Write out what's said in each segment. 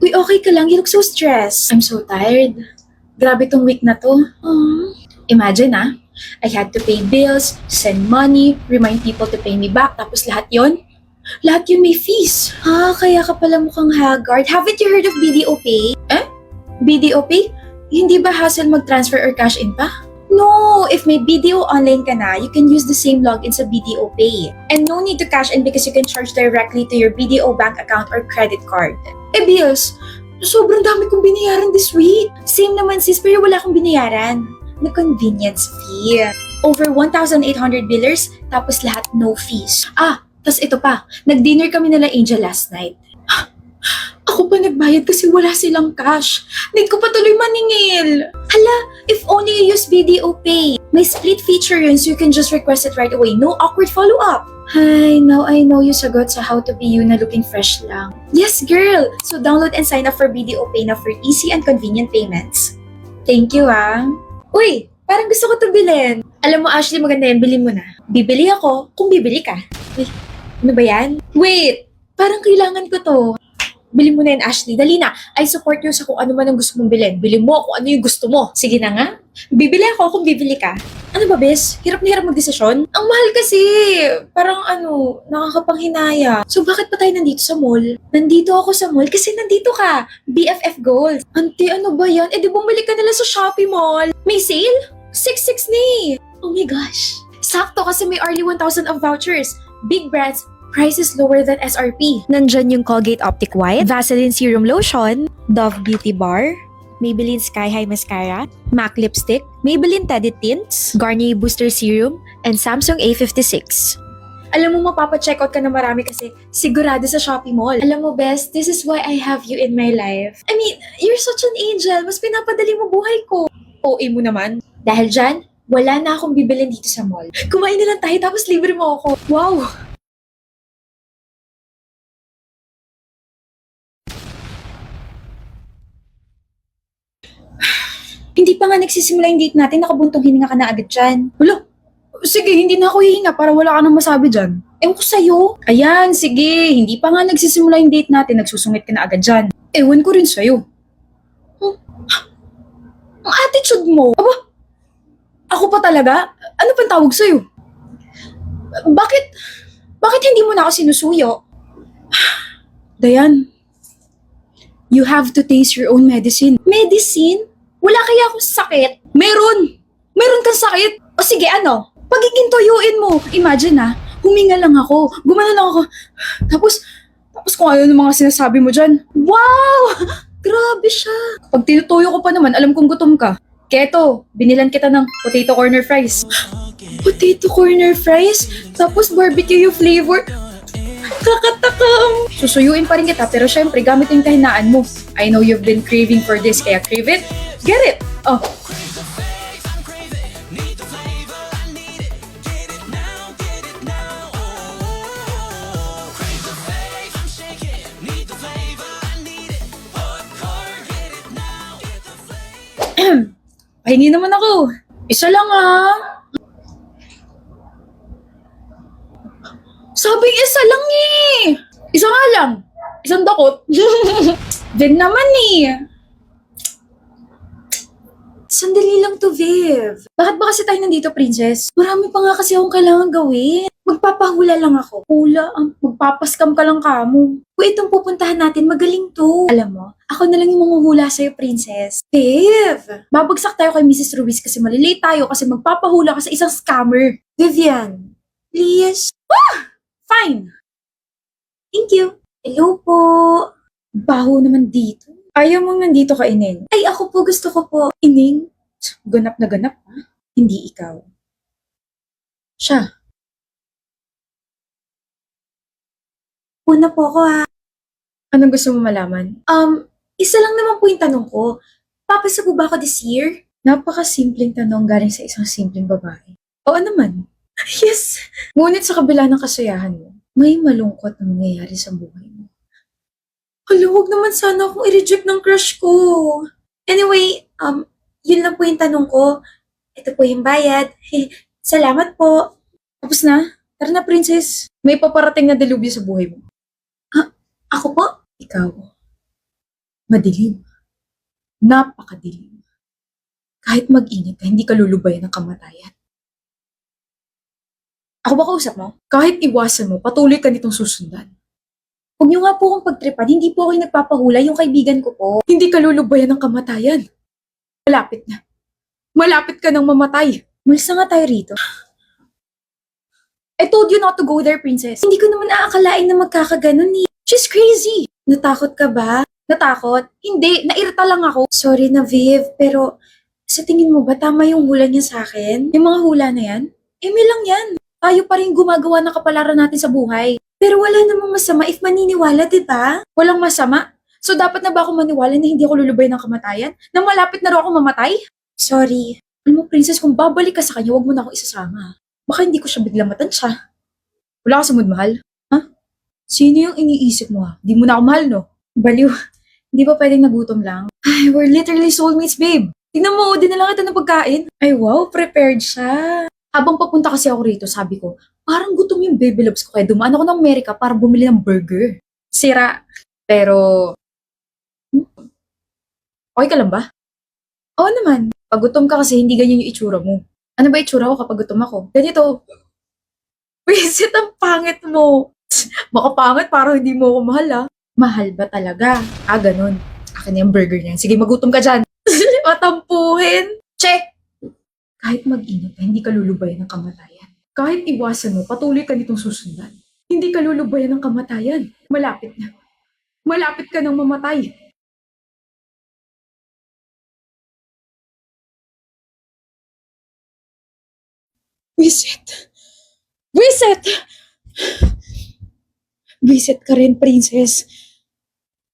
Uy, okay ka lang? You look so stressed. I'm so tired. Grabe tong week na to. Imagine I had to pay bills, send money, remind people to pay me back, tapos lahat yun may fees. Kaya ka pala mukhang haggard. Haven't you heard of BDO Pay? Eh? BDO Pay? Hindi ba hassle mag-transfer or cash in pa? No, if may BDO online ka na, you can use the same login sa BDO Pay. And no need to cash in because you can charge directly to your BDO bank account or credit card. Bills, sobrang dami kong binayaran this week. Same naman sis, pero wala akong binayaran na convenience fee. Over 1,800 billers, tapos lahat no fees. Tas ito pa, nag-dinner kami nila Angel last night. Ako pa nagbayad kasi wala silang cash. Need ko pa tuloy maningil. Hala, if only you use BDO Pay. May split feature yun so you can just request it right away. No awkward follow-up. Hi, now I know yung sagot sa how to be you na looking fresh lang. Yes, girl! So download and sign up for BDO Pay na for easy and convenient payments. Thank you, Uy, parang gusto ko ito bilhin. Alam mo, Ashley, maganda yan. Bilhin mo na. Bibili ako kung bibili ka. Uy, ano ba yan? Wait, parang kailangan ko to. Bili mo na yan, Ashley. Dali na. I support you sa kung ano man ang gusto mong bilhin. Bili mo kung ano yung gusto mo. Sige na nga. Bibili ako kung bibili ka. Ano ba, bes? Hirap na hirap magdesisyon? Ang mahal kasi. Parang nakakapanghinaya. So bakit pa tayo nandito sa mall? Nandito ako sa mall kasi nandito ka. BFF Gold. Ante, ano ba yan? Di bumili ka nila sa Shopee Mall. May sale? 6.6 na eh. Oh my gosh. Sakto kasi may early 1,000 of vouchers. Big brands, prices lower than SRP. Nandyan yung Colgate Optic White, Vaseline Serum Lotion, Dove Beauty Bar, Maybelline Sky High Mascara, MAC Lipstick, Maybelline Teddy Tints, Garnier Booster Serum, and Samsung A56. Alam mo, mapapa-checkout ka na marami kasi sigurado sa Shopee Mall. Alam mo, best, this is why I have you in my life. I mean, you're such an angel. Mas pinapadali mo buhay ko. OA mo naman. Dahil dyan, wala na akong bibilin dito sa mall. Kumain na lang tayo tapos libre mo ako. Wow! Hindi pa nga nagsisimula yung date natin, nakabuntong hininga ka na agad dyan. Wala. Sige, hindi na ako hihinga para wala ka nang masabi dyan. Ewan ko sa'yo. Ayan, sige. Hindi pa nga nagsisimula yung date natin, nagsusungit ka na agad dyan. Ewan ko rin sa'yo. Hmm? Ang attitude mo. Aba, ako pa talaga? Ano pang tawag sa'yo? Bakit? Bakit hindi mo na ako sinusuyo? Dayan, you have to taste your own medicine. Medicine? Wala kaya akong sakit? Meron! Meron kang sakit? O sige, pagiging tuyuin mo. Imagine huminga lang ako. Gumano lang ako. Tapos kung ano ng mga sinasabi mo dyan. Wow! Grabe siya. Pag tinutuyo ko pa naman, alam kong gutom ka. Kaya eto, binilan kita ng potato corner fries. Potato corner fries? Tapos barbecue yung flavor? Kakatakam! Susuyuin pa rin kita pero syempre gamit yung kahinaan mo. I know you've been craving for this kaya crave it. Get it! Oh. Pahingi naman ako. Isa lang Sabing isa lang eh. Isa nga lang. Isang dakot. Then naman eh. Sandali lang to, Viv. Bakit ba kasi tayo nandito, princess? Marami pa nga kasi akong kailangan gawin. Magpapahula lang ako. Hula, magpapaskam ka lang kamo. Kung itong pupuntahan natin, magaling to. Alam mo, ako na lang yung manghuhula sa'yo, princess. Viv! Babagsak tayo kay Mrs. Ruiz kasi malilate tayo kasi magpapahula ka sa isang scammer. Vivian, please. Fine. Thank you. Hello po. Baho naman dito. Ayaw mong nandito kainin. Ay, ako po gusto ko po. Ining? Ganap na ganap, Hindi ikaw. Siya. Una po ako, Anong gusto mo malaman? Isa lang naman po yung tanong ko. Papasa po ba ako this year? Napaka-simpleng tanong galing sa isang simpleng babae. Oo naman. Yes! Ngunit sa kabila ng kasayahan mo, may malungkot na mangyayari sa buhay mo. Hala, huwag naman sana akong i-reject ng crush ko. Anyway, yun lang po yung tanong ko. Ito po yung bayad. Salamat po. Tapos na? Tara na, princess. May paparating na delubyo sa buhay mo. Ako po? Ikaw. Madilim. Napakadilim. Kahit mag-ingat ka, hindi ka lulubayan ng kamatayan. Ako ba kausap mo? Kahit iwasan mo, patuloy ka nitong susundan. Huwag niyo nga po akong pagtripan, hindi po ako yung nagpapahula, yung kaibigan ko po. Hindi ka lulubayan ng kamatayan. Malapit na. Malapit ka nang mamatay. Malis na nga tayo rito. I told you not to go there, princess. Hindi ko naman aakalain na magkakaganon eh. She's crazy. Natakot ka ba? Natakot? Hindi, nairita lang ako. Sorry na, Viv, pero sa tingin mo ba tama yung hula niya sa akin? Yung mga hula na yan? Eme lang yan. Tayo pa rin gumagawa ng kapalaran natin sa buhay. Pero wala namang masama if maniniwala, diba? Walang masama? So dapat na ba ako maniwala na hindi ako lulubay ng kamatayan? Na malapit na raw ako mamatay? Sorry. Alam mo, princess, kung babalik ka sa kanya, wag mo na ako isasama. Baka hindi ko siya biglang matansya. Wala ka sa mood, mahal? Ha? Sino yung iniisip mo, ha? Di mo na ako mahal, no? Baliw. Hindi ba pwedeng nagutom lang? Ay, we're literally soulmates, babe. Tingnan mo, dinala kita ng pagkain. Ay, wow, prepared siya. Habang papunta kasi ako rito, sabi ko, parang gutom yung baby loves ko kaya dumaan ako ng Amerika para bumili ng burger. Sira. Pero, okay ka lang ba? Oo naman. Pag gutom ka kasi hindi ganyan yung itsura mo. Ano ba itsura ko kapag gutom ako? Ganito. Wisit, ang pangit mo. Makapangit parang hindi mo ako mahal ah. Mahal ba talaga? Ah, ganun. Akin na yung burger niyan. Sige, magutom ka dyan. Matampuhin. Check! Kahit mag-ingat ka, hindi ka lulubayan ng kamatayan. Kahit iwasan mo, patuloy ka nitong susundan. Hindi ka lulubayan ng kamatayan. Malapit na. Malapit ka nang mamatay. Wisit! Wisit! Wisit ka rin, princess.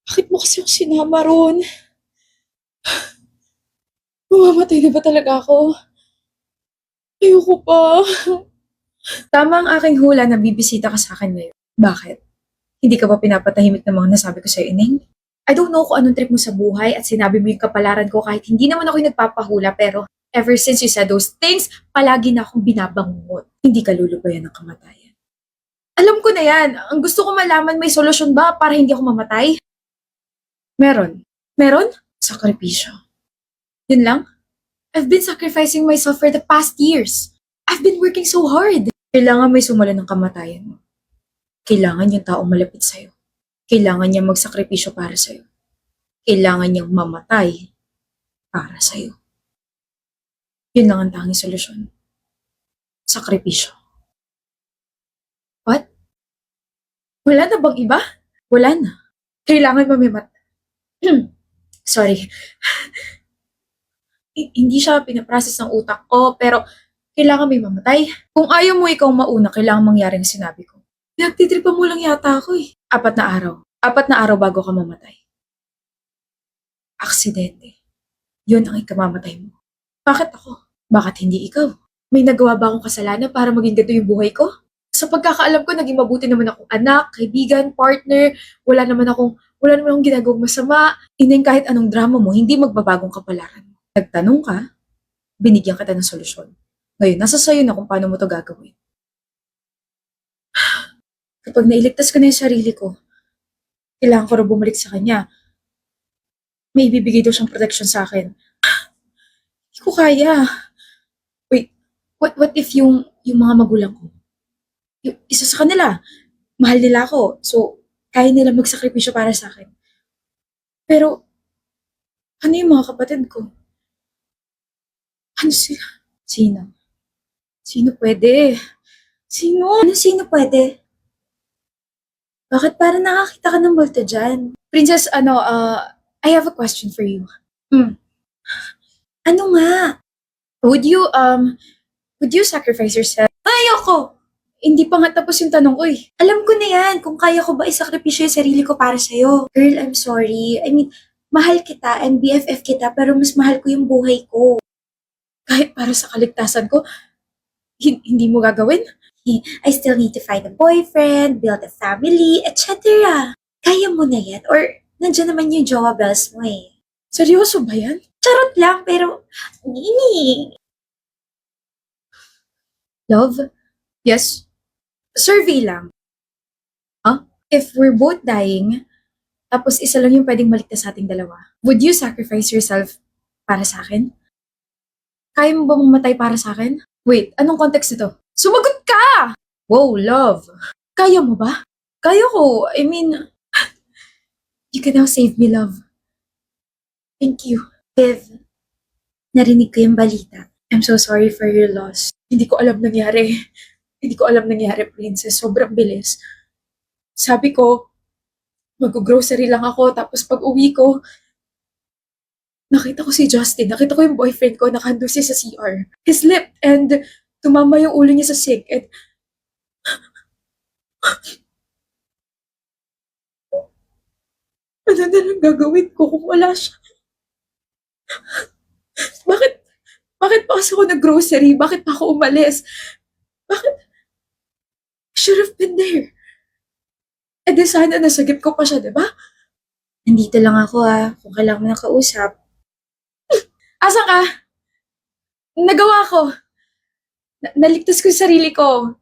Bakit mo kasi ako sinama ron? Mamamatay na ba talaga ako? Ayoko pa. Tama ang aking hula na bibisita ka sa akin ngayon. Bakit? Hindi ka ba pinapatahimik ng mga nasabi ko sa'yo, Ineng? I don't know kung anong trip mo sa buhay at sinabi mo yung kapalaran ko kahit hindi naman ako yung nagpapahula pero ever since you said those things, palagi na akong binabangungot. Hindi ka lulubayan ng kamatayan. Alam ko na yan. Ang gusto ko malaman, may solusyon ba para hindi ako mamatay? Meron. Meron? Sakripisyo. Yun lang? I've been sacrificing myself for the past years. I've been working so hard. Kailangan may sumala ng kamatayan mo. Kailangan yung taong malapit sa'yo. Kailangan niyang magsakripisyo para sa'yo. Kailangan niyang mamatay para sa'yo. Yun lang ang tanging solusyon. Sakripisyo. What? Wala na bang iba? Wala na. Kailangan mamimat. Sorry. Hindi siya pinaprocess ng utak ko, pero kailangan may mamatay. Kung ayaw mo ikaw mauna, kailangan mangyari ang sinabi ko. Nagtitripa mo lang yata ako eh. 4 na araw. 4 na araw bago ka mamatay. Aksidente. Yun ang ikamamatay mo. Bakit ako? Bakit hindi ikaw? May nagawa ba akong kasalanan para maging ganito yung buhay ko? Sa pagkakaalam ko, naging mabuti naman akong anak, kaibigan, partner. Wala naman akong ginagawang masama. Ineng, kahit anong drama mo, hindi magbabagong kapalaran mo. Nagtanong ka, binigyan kita ng solusyon. Ngayon, nasa sayo na kung paano mo to gagawin. Kapag nailigtas ko na yung sarili ko, kailangan ko rin bumalik sa kanya. May ibibigay daw siyang protection sa akin. Hindi ko kaya. Wait, what if yung mga magulang ko? Yung isa sa kanila, mahal nila ako. So, kaya nila magsakripisyo para sa akin. Pero, ano yung mga kapatid ko? Ano sila? Sino? Sino pwede? Sino? Ano sino pwede? Bakit parang nakakita ka ng multo dyan? Princess, I have a question for you. Ano nga? Would you sacrifice yourself? Ayoko! Hindi pa nga tapos yung tanong ko eh. Alam ko na yan kung kaya ko ba isakripisyo yung sarili ko para sa'yo. Girl, I'm sorry. I mean, mahal kita and BFF kita pero mas mahal ko yung buhay ko. Kahit para sa kaligtasan ko, hindi mo gagawin? I still need to find a boyfriend, build a family, etc. Kaya mo na yan? Or nandiyan naman yung jowa bells mo eh. Seryoso ba yan? Charot lang, pero... Nini. Love? Yes? Survey lang. Huh? If we're both dying, Tapos isa lang yung pwedeng maligtas sa ating dalawa. Would you sacrifice yourself para sa akin? Kaya mo ba mamatay para sa akin? Wait, anong context nito? Sumagot ka! Wow, love. Kaya mo ba? Kaya ko. I mean, you can now save me, love. Thank you. Viv, narinig ko yung balita. I'm so sorry for your loss. Hindi ko alam nangyari. Hindi ko alam nangyari, princess. Sobrang bilis. Sabi ko, mag-grocery lang ako. Tapos pag uwi ko, nakita ko si Justin. Nakita ko yung boyfriend ko. Nakahando siya sa CR. He slipped and tumama yung ulo niya sa sink. And ano na lang gagawin ko kung wala siya? Bakit, bakit pa kasi ako nag-grocery? Bakit pa ako umalis? Bakit? I should have been there. Eh di sana nasagip ko pa siya, di ba? Nandito lang ako kung kailangan mo ng kausap. Asan ka? Nagawa ko. Naligtas ko yung sarili ko.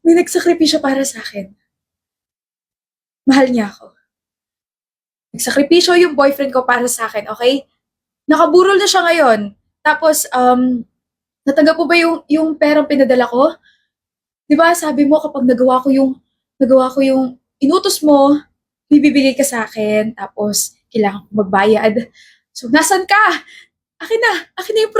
May nagsakripisyo para sa akin. Mahal niya ako. Nagsakripisyo yung boyfriend ko para sa akin, okay? Nakaburol na siya ngayon. Tapos, natanggap mo ba yung perang pinadala ko? Di ba sabi mo kapag nagawa ko yung inutos mo, bibigay ka sa akin, tapos kailangan ko magbayad. So, nasan ka? Akin na yung